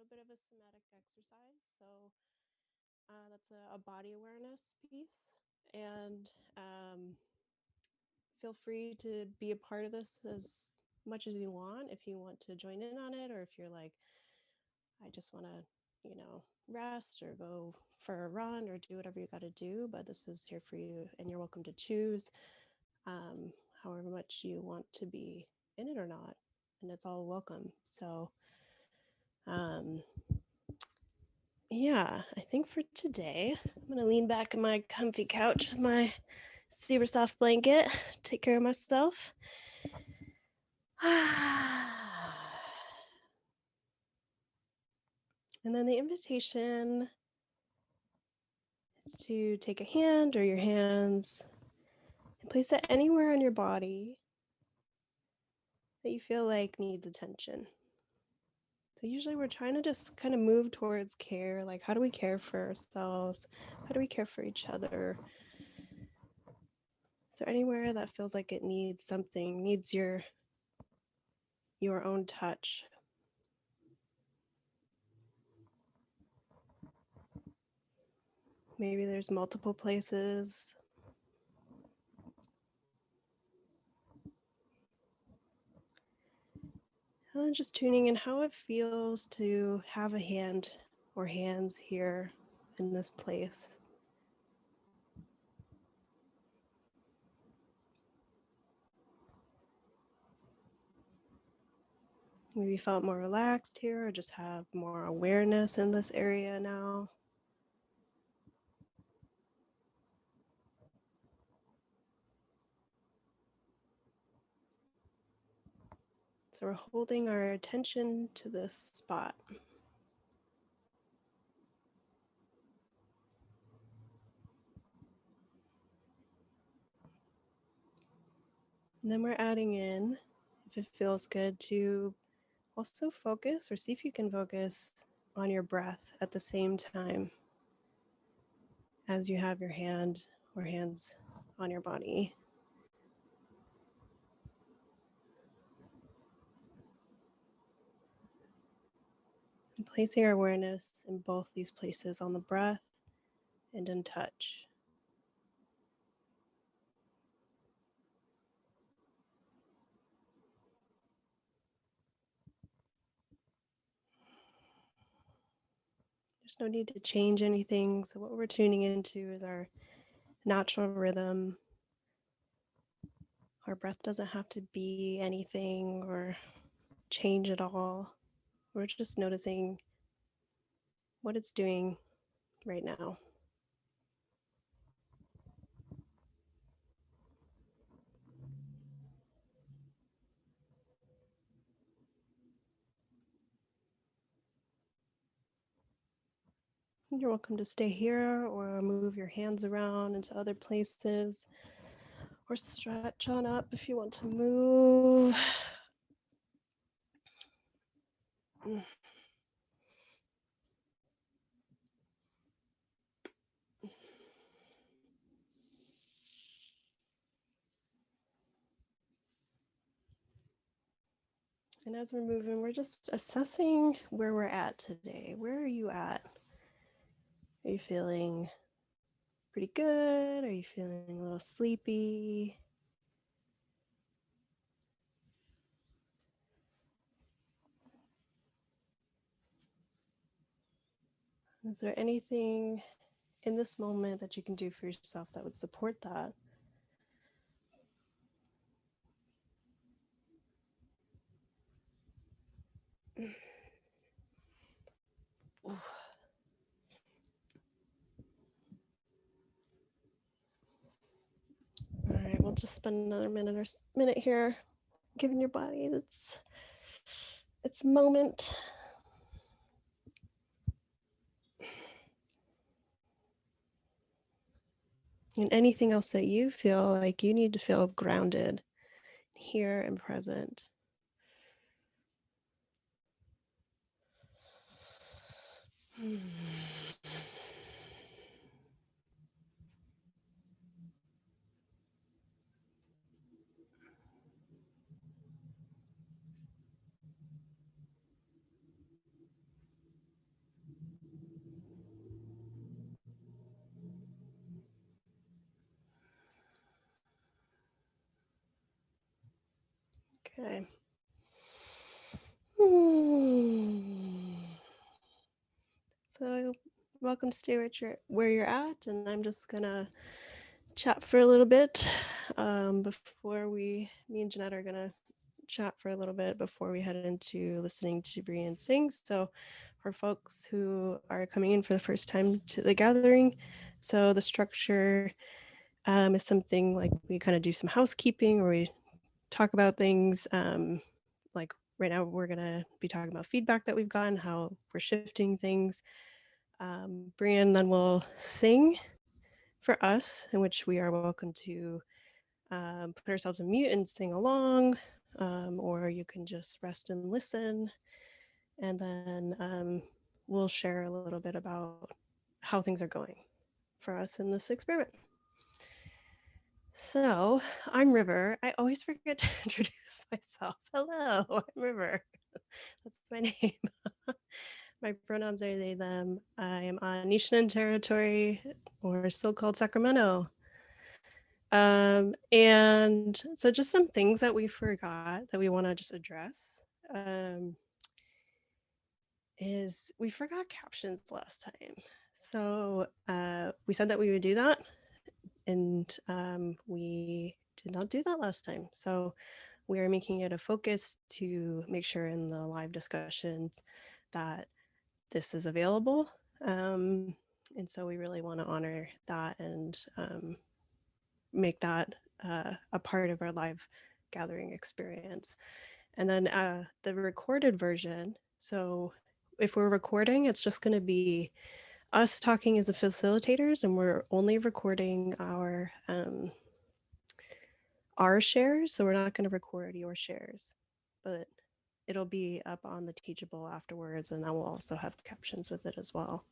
little bit of a somatic exercise. So that's a body awareness piece. And feel free to be a part of this as much as you want if you want to join in on it, or if you're like, I just want to, rest or go for a run or do whatever you got to do. But this is here for you, and you're welcome to choose however much you want to be in it or not. And it's all welcome. So, yeah, I think for today, I'm going to lean back in my comfy couch with my super soft blanket, take care of myself. And then the invitation is to take a hand or your hands and place it anywhere on your body that you feel like needs attention. So usually we're trying to just kind of move towards care. Like, how do we care for ourselves? How do we care for each other? So anywhere that feels like it needs something, needs your own touch. Maybe there's multiple places. And then just tuning in how it feels to have a hand or hands here in this place. Maybe you felt more relaxed here, or just have more awareness in this area now. So we're holding our attention to this spot. And then we're adding in, if it feels good, to also focus, or see if you can focus on your breath at the same time as you have your hand or hands on your body. And placing our awareness in both these places, on the breath and in touch. There's no need to change anything. So what we're tuning into is our natural rhythm. Our breath doesn't have to be anything or change at all. We're just noticing what it's doing right now. You're welcome to stay here or move your hands around into other places, or stretch on up if you want to move. And as we're moving, we're just assessing where we're at today. Where are you at? Are you feeling pretty good? Are you feeling a little sleepy? Is there anything in this moment that you can do for yourself that would support that? All right, we'll just spend another minute here, giving your body its moment. And anything else that you feel like you need to feel grounded here and present. Okay. So welcome to stay where you're at, and I'm just gonna chat for a little bit before me and Jeanette are gonna chat for a little bit before we head into listening to Brian sing. So for folks who are coming in for the first time to the gathering, so the structure is something like we kind of do some housekeeping where we talk about things. Like right now, we're going to be talking about feedback that we've gotten, how we're shifting things. Brian then will sing for us, in which we are welcome to put ourselves in mute and sing along, or you can just rest and listen. And then we'll share a little bit about how things are going for us in this experiment. So I'm River. I always forget to introduce myself. Hello, I'm River. That's my name. My pronouns are they, them. I am on Nishinan territory, or so-called Sacramento. And so just some things that we forgot that we want to just address is we forgot captions last time. So we said that we would do that, and we did not do that last time. So we are making it a focus to make sure in the live discussions that this is available. And so we really want to honor that and make that a part of our live gathering experience. And then the recorded version. So if we're recording, it's just going to be us talking as the facilitators, and we're only recording our shares. So we're not going to record your shares, but it'll be up on the Teachable afterwards, and that will also have captions with it as well.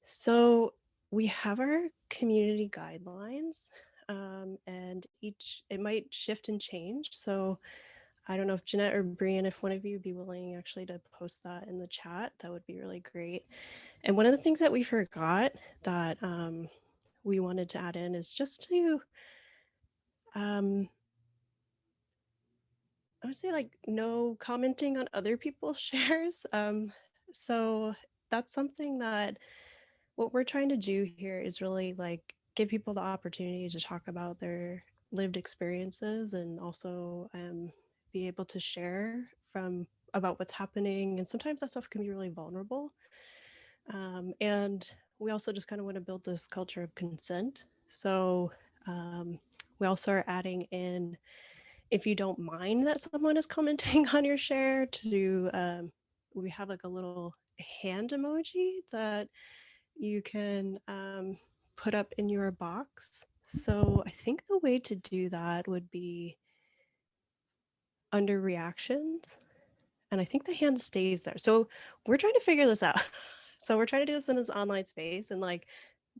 So we have our community guidelines, and it might shift and change. So I don't know if Jeanette or Brian, if one of you would be willing actually to post that in the chat, that would be really great. And one of the things that we forgot that we wanted to add in is just to, I would say, like, no commenting on other people's shares. So that's something that what we're trying to do here is really like give people the opportunity to talk about their lived experiences, and also be able to share from about what's happening. And sometimes that stuff can be really vulnerable. And we also just kind of want to build this culture of consent. So we also are adding in, if you don't mind that someone is commenting on your share, to we have like a little hand emoji that you can put up in your box. So I think the way to do that would be under reactions. And I think the hand stays there. So we're trying to figure this out. So we're trying to do this in this online space, and like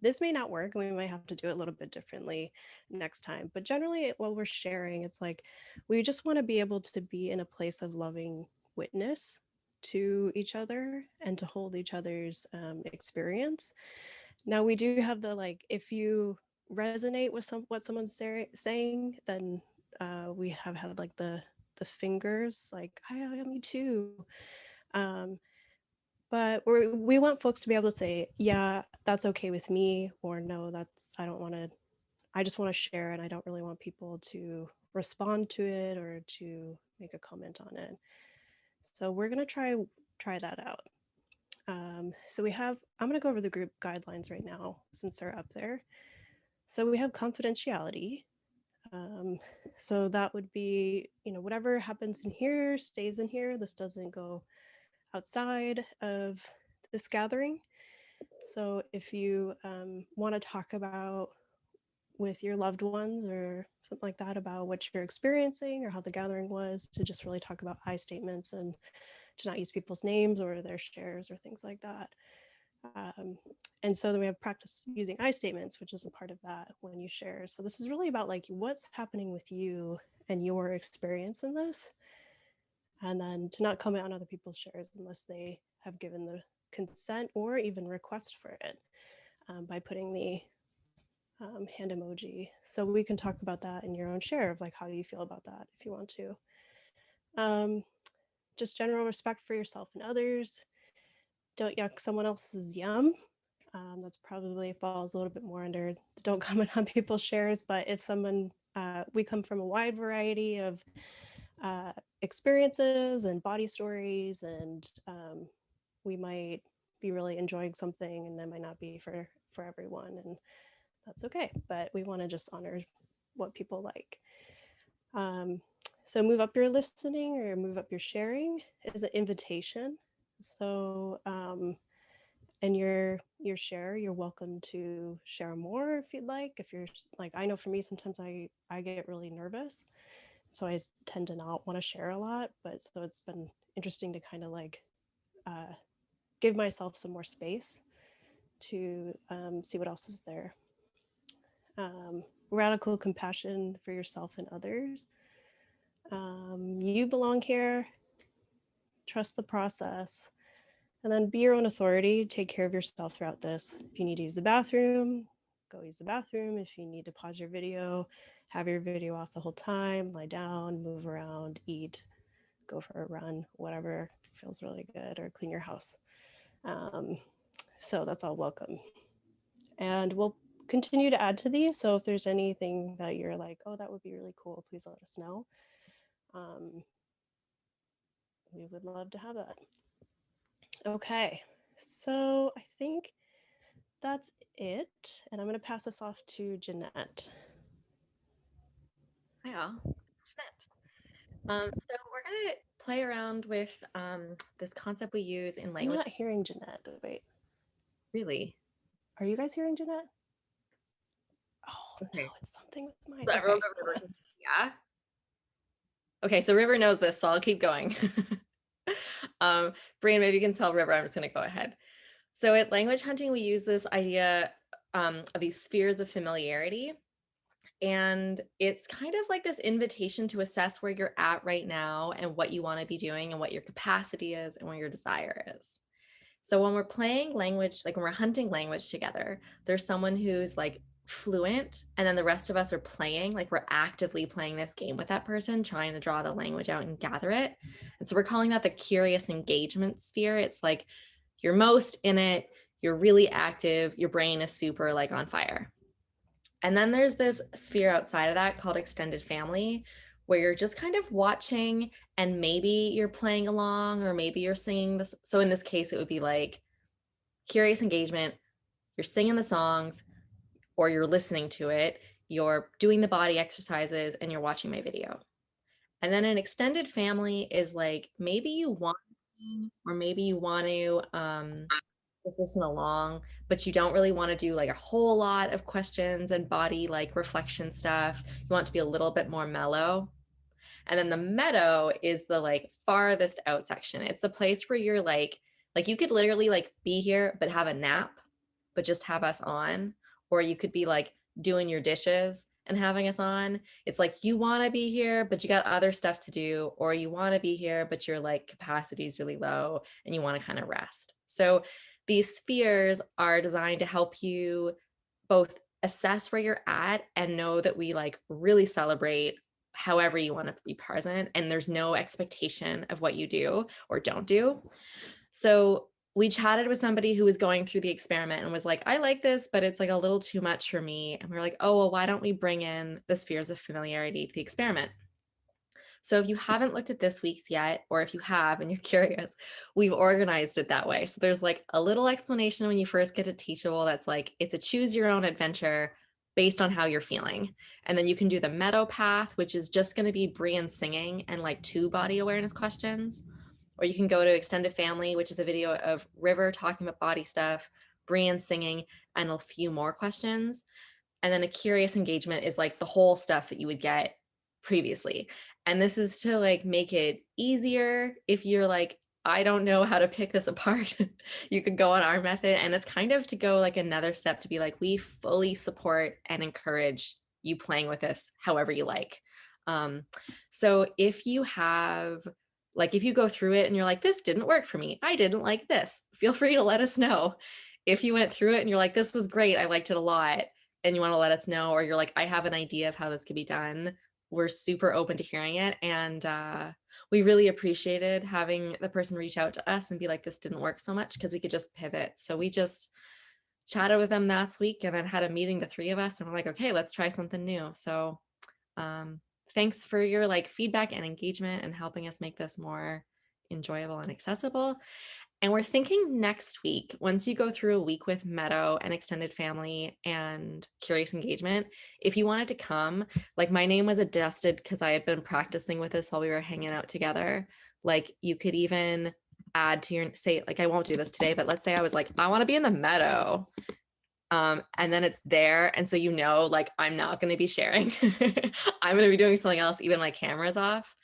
this may not work, and we might have to do it a little bit differently next time. But generally, while we're sharing, it's like we just want to be able to be in a place of loving witness to each other and to hold each other's experience. Now we do have the, like, if you resonate with what someone's saying, then we have had like the fingers, like, me too. But we want folks to be able to say, yeah, that's okay with me, or no, I don't want to, I just want to share, and I don't really want people to respond to it or to make a comment on it. So we're going to try that out. So I'm going to go over the group guidelines right now since they're up there. So we have confidentiality. So that would be, whatever happens in here stays in here. This doesn't go outside of this gathering. So if you want to talk about with your loved ones or something like that about what you're experiencing or how the gathering was, to just really talk about I statements and to not use people's names or their shares or things like that. And so then we have practice using I statements, which is a part of that when you share. So this is really about like what's happening with you and your experience in this. And then to not comment on other people's shares unless they have given the consent or even request for it, by putting the hand emoji. So we can talk about that in your own share of like how you feel about that if you want to. Just general respect for yourself and others. Don't yuck someone else's yum. That's probably falls a little bit more under don't comment on people's shares, but if someone, we come from a wide variety of experiences and body stories, and we might be really enjoying something and it might not be for everyone, and that's okay, but we want to just honor what people like. So move up your listening or move up your sharing is an invitation. So and your share, you're welcome to share more if you'd like. If you're like, I know for me sometimes I get really nervous, so I tend to not want to share a lot, but so it's been interesting to kind of like give myself some more space to see what else is there. Radical compassion for yourself and others. You belong here. Trust the process. And then be your own authority. Take care of yourself throughout this. If you need to use the bathroom, go use the bathroom. If you need to pause your video, have your video off the whole time, lie down, move around, eat, go for a run, whatever feels really good, or clean your house. So that's all welcome. And we'll continue to add to these. So if there's anything that you're like, oh, that would be really cool, please let us know. We would love to have that. Okay, so I think that's it. And I'm going to pass this off to Jeanette. Hi all. Jeanette. So we're going to play around with this concept we use in language. I'm not hearing Jeanette. Wait. Really? Are you guys hearing Jeanette? Oh, okay. No, it's something with my... So everyone okay, yeah? Okay, so River knows this, so I'll keep going. Brian, maybe you can tell River, I'm just going to go ahead. So at language hunting, we use this idea of these spheres of familiarity. And it's kind of like this invitation to assess where you're at right now and what you want to be doing and what your capacity is and what your desire is. So when we're playing language, like when we're hunting language together, there's someone who's like fluent, and then the rest of us are playing, like we're actively playing this game with that person, trying to draw the language out and gather it. And so we're calling that the curious engagement sphere. It's like you're most in it, you're really active, your brain is super like on fire. And then there's this sphere outside of that called extended family, where you're just kind of watching and maybe you're playing along or maybe you're singing this. So in this case, it would be like curious engagement, you're singing the songs or you're listening to it, you're doing the body exercises and you're watching my video. And then an extended family is like maybe you want to sing or maybe you want to just listen along, but you don't really want to do like a whole lot of questions and body like reflection stuff. You want to be a little bit more mellow. And then the meadow is the like farthest out section. It's the place where you're like you could literally like be here but have a nap, but just have us on. Or you could be like doing your dishes and having us on. It's like you want to be here, but you got other stuff to do, or you want to be here, but your like capacity is really low and you want to kind of rest. So these spheres are designed to help you both assess where you're at and know that we like really celebrate however you want to be present, and there's no expectation of what you do or don't do. So we chatted with somebody who was going through the experiment and was like, I like this, but it's like a little too much for me. And we were like, oh, well, why don't we bring in the spheres of familiarity to the experiment? So if you haven't looked at this week's yet, or if you have and you're curious, we've organized it that way. So there's like a little explanation when you first get to Teachable that's like, it's a choose your own adventure based on how you're feeling. And then you can do the meadow path, which is just going to be Brian singing and like 2 body awareness questions. Or you can go to extended family, which is a video of River talking about body stuff, Brian singing, and a few more questions. And then a curious engagement is like the whole stuff that you would get previously. And this is to like make it easier if you're like, I don't know how to pick this apart. You could go on our method. And it's kind of to go like another step to be like, we fully support and encourage you playing with this however you like. So if you have Like if you go through it and you're like, this didn't work for me, I didn't like this, feel free to let us know. If you went through it and you're like, this was great, I liked it a lot, and you want to let us know, or you're like, I have an idea of how this could be done, we're super open to hearing it. And we really appreciated having the person reach out to us and be like, this didn't work so much, because we could just pivot. So we just chatted with them last week and then had a meeting, the three of us, and we're like, okay, let's try something new. So thanks for your like feedback and engagement and helping us make this more enjoyable and accessible. And we're thinking next week, once you go through a week with Meadow and extended family and curious engagement, if you wanted to come, like my name was adjusted because I had been practicing with this while we were hanging out together. Like you could even add to your, say, like I won't do this today, but let's say I was like, I want to be in the Meadow. And then it's there. And so, like I'm not going to be sharing. I'm going to be doing something else, even my camera's off.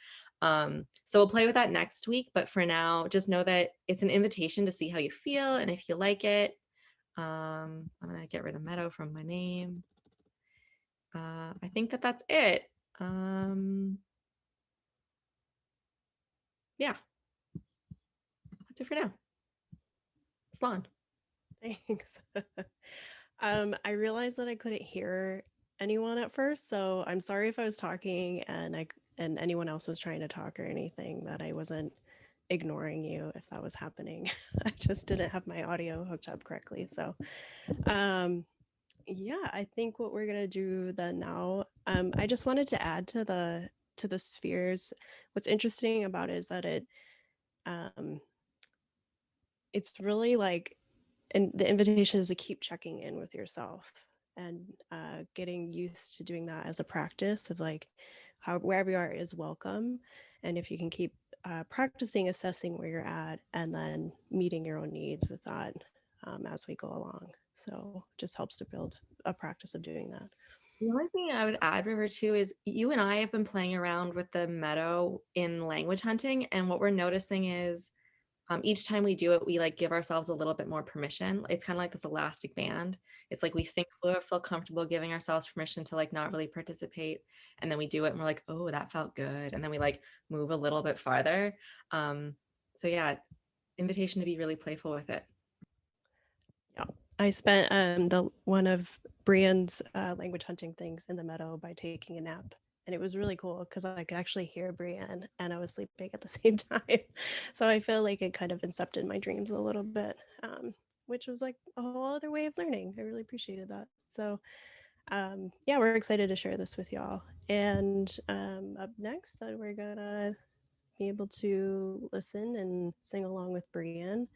So we'll play with that next week. But for now, just know that it's an invitation to see how you feel and if you like it. I'm going to get rid of Meadow from my name. I think that's it. Yeah, that's it for now. Sloan. Thanks. I realized that I couldn't hear anyone at first, so I'm sorry if I was talking and anyone else was trying to talk or anything, that I wasn't ignoring you if that was happening. I just didn't have my audio hooked up correctly. So, yeah, I think what we're gonna do then now. I just wanted to add to the spheres. What's interesting about it is that um, it's really like, and the invitation is to keep checking in with yourself and getting used to doing that as a practice of like how wherever you are is welcome. And if you can keep practicing assessing where you're at and then meeting your own needs with that as we go along. So just helps to build a practice of doing that. The only thing I would add, River, too, is you and I have been playing around with the Meadow in language hunting. And what we're noticing is each time we do it, we like give ourselves a little bit more permission. It's kind of like this elastic band. It's like we think we'll feel comfortable giving ourselves permission to like not really participate. And then we do it and we're like, oh, that felt good. And then we like move a little bit farther. So yeah, invitation to be really playful with it. Yeah. I spent the one of Brian's language hunting things in the meadow by taking a nap. And it was really cool because I could actually hear Brian and I was sleeping at the same time. So I feel like it kind of incepted my dreams a little bit, which was like a whole other way of learning. I really appreciated that. So yeah, we're excited to share this with y'all. And up next, we're gonna be able to listen and sing along with Brian.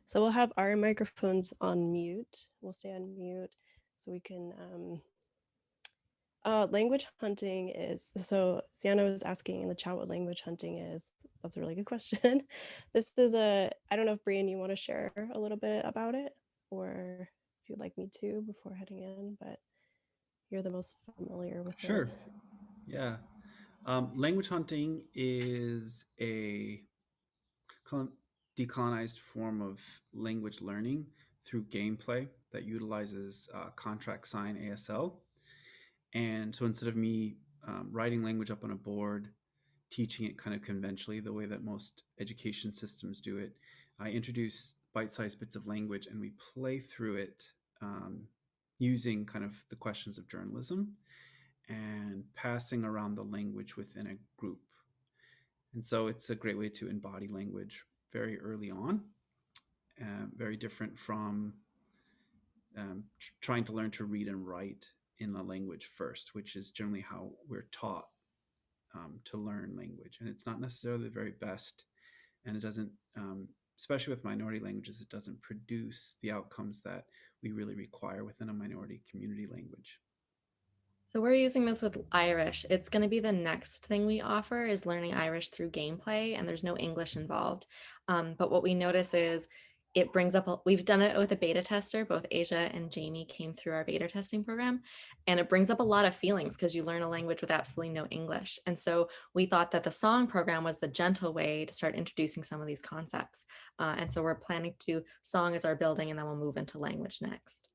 So we'll have our microphones on mute. We'll stay on mute so we can. Language hunting is, so Sienna was asking in the chat what language hunting is. That's a really good question. This is I don't know if Brian, you want to share a little bit about it, or if you'd like me to before heading in, but you're the most familiar with it. Sure. Yeah. Language hunting is a decolonized form of language learning through gameplay that utilizes contract sign ASL. And so instead of me writing language up on a board, teaching it kind of conventionally, the way that most education systems do it, I introduce bite-sized bits of language and we play through it using kind of the questions of journalism and passing around the language within a group. And so it's a great way to embody language very early on, very different from trying to learn to read and write in a language first, which is generally how we're taught to learn language. And it's not necessarily the very best. And it doesn't, especially with minority languages, it doesn't produce the outcomes that we really require within a minority community language. So we're using this with Irish. It's going to be the next thing we offer is learning Irish through gameplay, and there's no English involved. But what we notice is it brings up, we've done it with a beta tester, both Asia and Jamie came through our beta testing program, and it brings up a lot of feelings because you learn a language with absolutely no English. And so we thought that the song program was the gentle way to start introducing some of these concepts. And so we're planning to do song as our building, and then we'll move into language next.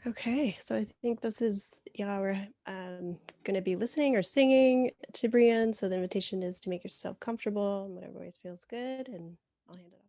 Okay, so I think this is, yeah, we're going to be listening or singing to Brienne. So the invitation is to make yourself comfortable in whatever ways feels good, and I'll hand it off.